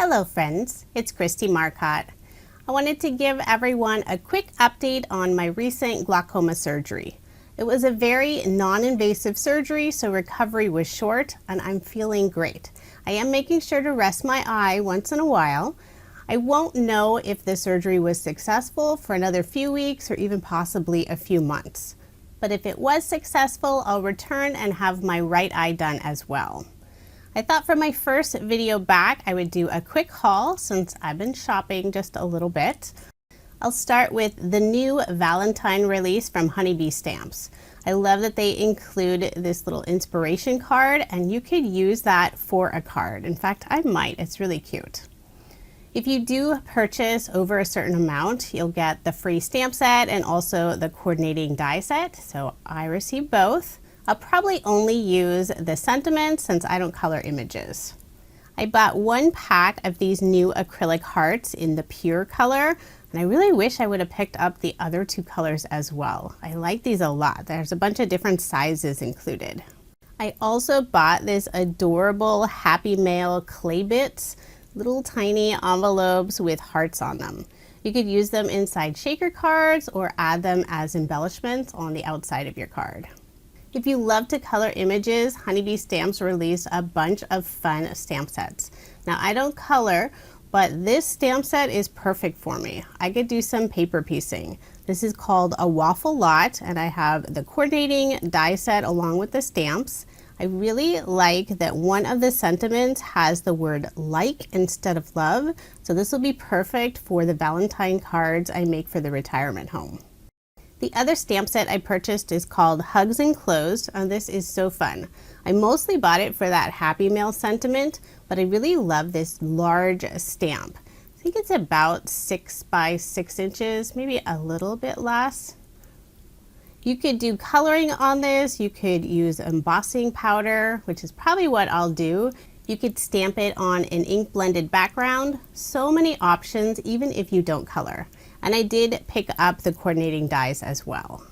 Hello friends, it's Kristie Marcotte. I wanted to give everyone a quick update on my recent glaucoma surgery. It was a very non-invasive surgery, so recovery was short and I'm feeling great. I am making sure to rest my eye once in a while. I won't know if the surgery was successful for another few weeks or even possibly a few months. But if it was successful, I'll return and have my right eye done as well. I thought for my first video back, I would do a quick haul since I've been shopping just a little bit. I'll start with the new Valentine release from Honeybee Stamps. I love that they include this little inspiration card, and you could use that for a card. In fact, I might. It's really cute. If you do purchase over a certain amount, you'll get the free stamp set and also the coordinating die set. So I received both. I'll probably only use the sentiments since I don't color images. I bought one pack of these new acrylic hearts in the pure color, and I really wish I would have picked up the other two colors as well. I like these a lot. There's a bunch of different sizes included. I also bought this adorable Happy Mail clay bits, little tiny envelopes with hearts on them. You could use them inside shaker cards or add them as embellishments on the outside of your card. If you love to color images, Honeybee Stamps released a bunch of fun stamp sets. Now I don't color, but this stamp set is perfect for me. I could do some paper piecing. This is called a Waffle Lot, and I have the coordinating die set along with the stamps. I really like that one of the sentiments has the word like instead of love, so this will be perfect for the Valentine cards I make for the retirement home. The other stamp set I purchased is called Hugs Enclosed, and this is so fun. I mostly bought it for that Happy Mail sentiment, but I really love this large stamp. I think it's about 6 by 6 inches, maybe a little bit less. You could do coloring on this. You could use embossing powder, which is probably what I'll do. You could stamp it on an ink blended background. So many options, even if you don't color. And I did pick up the coordinating dies as well.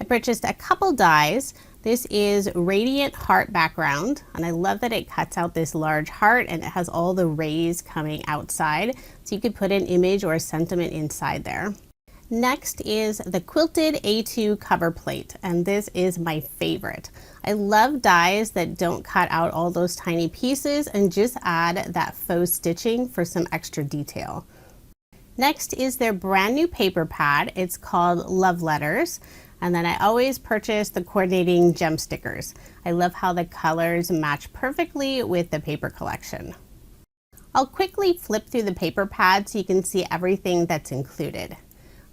I purchased a couple dies. This is Radiant Heart background, and I love that it cuts out this large heart and it has all the rays coming outside, so you could put an image or a sentiment inside there. Next is the Quilted A2 cover plate, and this is my favorite. I love dies that don't cut out all those tiny pieces and just add that faux stitching for some extra detail. Next is their brand new paper pad. It's called Love Letters. And then I always purchase the coordinating gem stickers. I love how the colors match perfectly with the paper collection. I'll quickly flip through the paper pad so you can see everything that's included.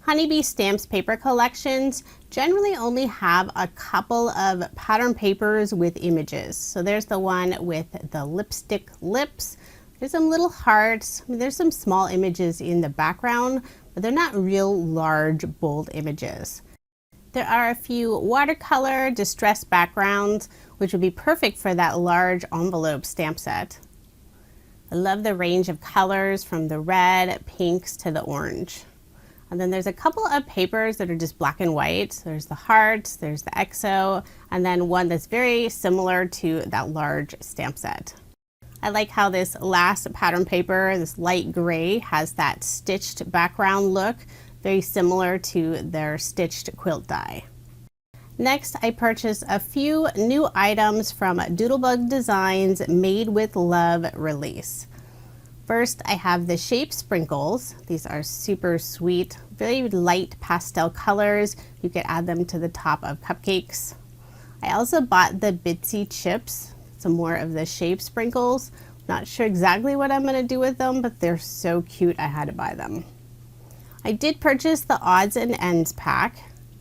Honeybee Stamps paper collections generally only have a couple of pattern papers with images. So there's the one with the lipstick lips. There's some little hearts. There's some small images in the background, but they're not real large, bold images. There are a few watercolor distressed backgrounds, which would be perfect for that large envelope stamp set. I love the range of colors from the red, pinks to the orange. And then there's a couple of papers that are just black and white. There's the hearts, there's the XO, and then one that's very similar to that large stamp set. I like how this last pattern paper, this light gray, has that stitched background look, very similar to their stitched quilt die. Next, I purchased a few new items from Doodlebug Designs Made with Love release. First, I have the shape sprinkles. These are super sweet, very light pastel colors. You could add them to the top of cupcakes. I also bought the Bitsy chips, some more of the shape sprinkles. Not sure exactly what I'm going to do with them, but they're so cute I had to buy them. I did purchase the odds and ends pack,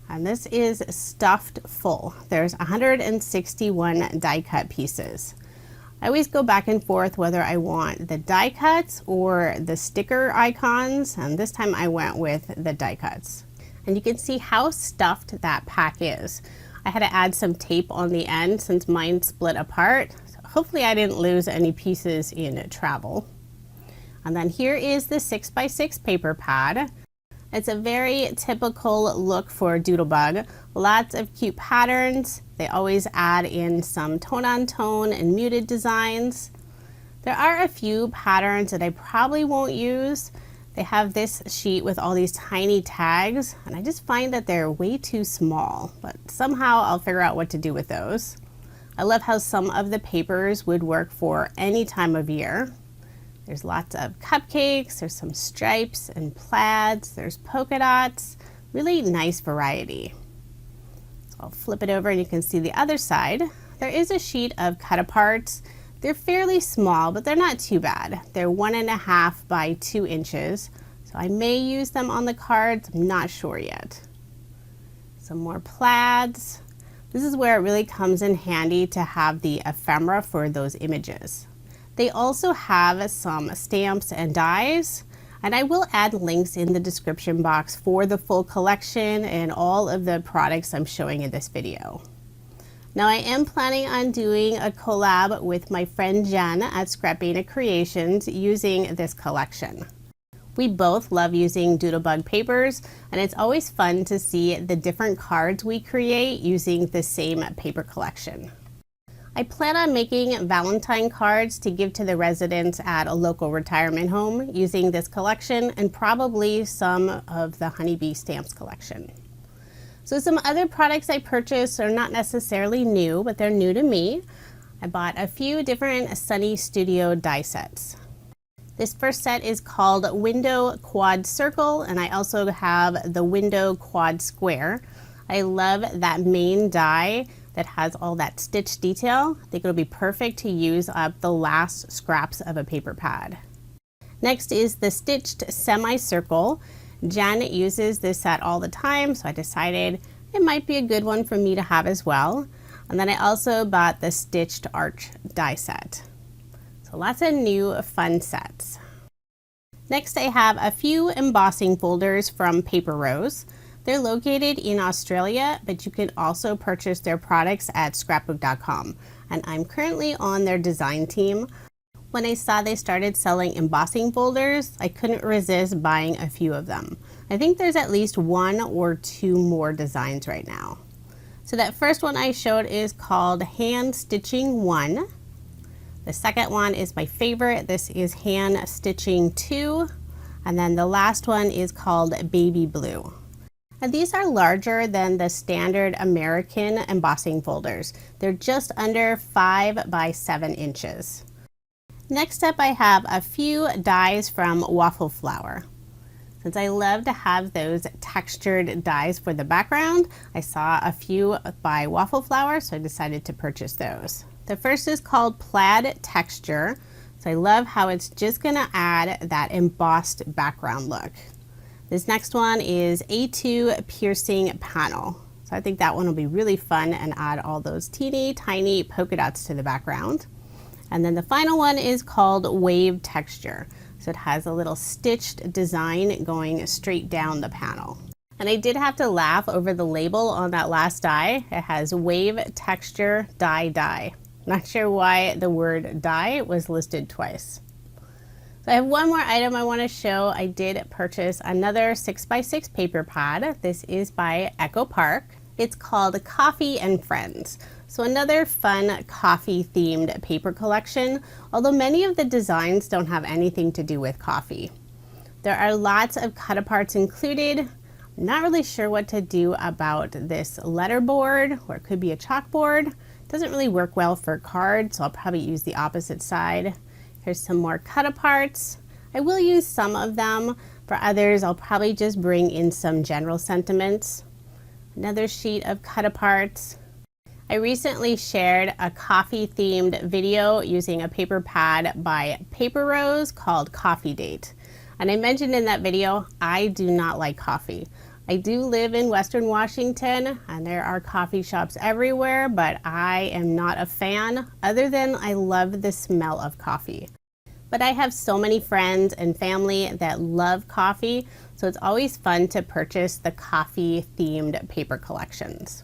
and this is stuffed full. There's 161 die cut pieces. I always go back and forth whether I want the die cuts or the sticker icons, and this time I went with the die cuts. And you can see how stuffed that pack is. I had to add some tape on the end since mine split apart. So hopefully I didn't lose any pieces in travel. And then here is the 6 by 6 paper pad. It's a very typical look for Doodlebug. Lots of cute patterns. They always add in some tone on tone and muted designs. There are a few patterns that I probably won't use. They have this sheet with all these tiny tags, and I just find that they're way too small, but somehow I'll figure out what to do with those. I love how some of the papers would work for any time of year. There's lots of cupcakes, there's some stripes and plaids, there's polka dots, really nice variety. So I'll flip it over and you can see the other side. There is a sheet of cut-aparts. They're fairly small, but they're not too bad. They're 1.5 by 2 inches, so I may use them on the cards. I'm not sure yet. Some more plaids. This is where it really comes in handy to have the ephemera for those images. They also have some stamps and dies, and I will add links in the description box for the full collection and all of the products I'm showing in this video. Now I am planning on doing a collab with my friend Jen at Scrapina Creations using this collection. We both love using Doodlebug papers, and it's always fun to see the different cards we create using the same paper collection. I plan on making Valentine cards to give to the residents at a local retirement home using this collection and probably some of the Honeybee stamps collection. So some other products I purchased are not necessarily new, but they're new to me. I bought a few different Sunny Studio die sets. This first set is called Window Quad Circle, and I also have the Window Quad Square. I love that main die that has all that stitch detail. I think it'll be perfect to use up the last scraps of a paper pad. Next is the Stitched Semicircle. Jen uses this set all the time, so I decided it might be a good one for me to have as well. And then I also bought the Stitched Arch die set. So lots of new fun sets. Next I have a few embossing folders from Paper Rose. They're located in Australia, but you can also purchase their products at scrapbook.com. And I'm currently on their design team. When I saw they started selling embossing folders, I couldn't resist buying a few of them. I think there's at least 1 or 2 more designs right now. So that first one I showed is called Hand Stitching 1. The second one is my favorite. This is Hand Stitching 2. And then the last one is called Baby Blue. And these are larger than the standard American embossing folders. They're just under 5 by 7 inches. Next up I have a few dies from Waffle Flower. Since I love to have those textured dies for the background, I saw a few by Waffle Flower, so I decided to purchase those. The first is called Plaid Texture. So I love how it's just gonna add that embossed background look. This next one is A2 Piercing Panel. So I think that one will be really fun and add all those teeny tiny polka dots to the background. And then the final one is called Wave Texture. So it has a little stitched design going straight down the panel. And I did have to laugh over the label on that last die. It has Wave Texture Die. Not sure why the word die was listed twice. So I have one more item I want to show. I did purchase another 6x6 paper pad. This is by Echo Park. It's called Coffee and Friends. So another fun coffee themed paper collection, although many of the designs don't have anything to do with coffee. There are lots of cut-aparts included. I'm not really sure what to do about this letterboard, or it could be a chalkboard. It doesn't really work well for cards, so I'll probably use the opposite side. Here's some more cut-aparts. I will use some of them. For others, I'll probably just bring in some general sentiments. Another sheet of cut-aparts. I recently shared a coffee themed video using a paper pad by Paper Rose called Coffee Date. And I mentioned in that video, I do not like coffee. I do live in Western Washington and there are coffee shops everywhere, but I am not a fan other than I love the smell of coffee. But I have so many friends and family that love coffee, so it's always fun to purchase the coffee themed paper collections.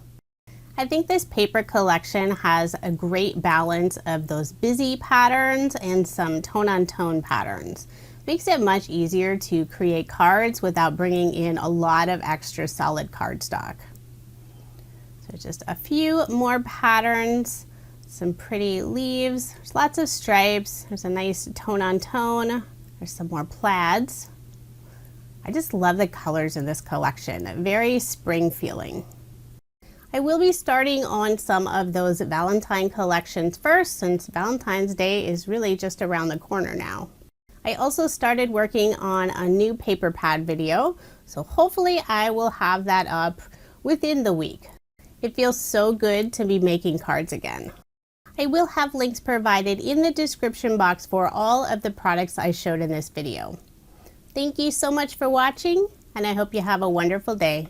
I think this paper collection has a great balance of those busy patterns and some tone-on-tone patterns. Makes it much easier to create cards without bringing in a lot of extra solid cardstock. So just a few more patterns, Some pretty leaves. There's lots of stripes. There's a nice tone on tone. There's some more plaids. I just love the colors in this collection. Very spring feeling. I will be starting on some of those Valentine collections first, since Valentine's Day is really just around the corner now. I also started working on a new paper pad video, so hopefully I will have that up within the week. It feels so good to be making cards again. I will have links provided in the description box for all of the products I showed in this video. Thank you so much for watching, and I hope you have a wonderful day.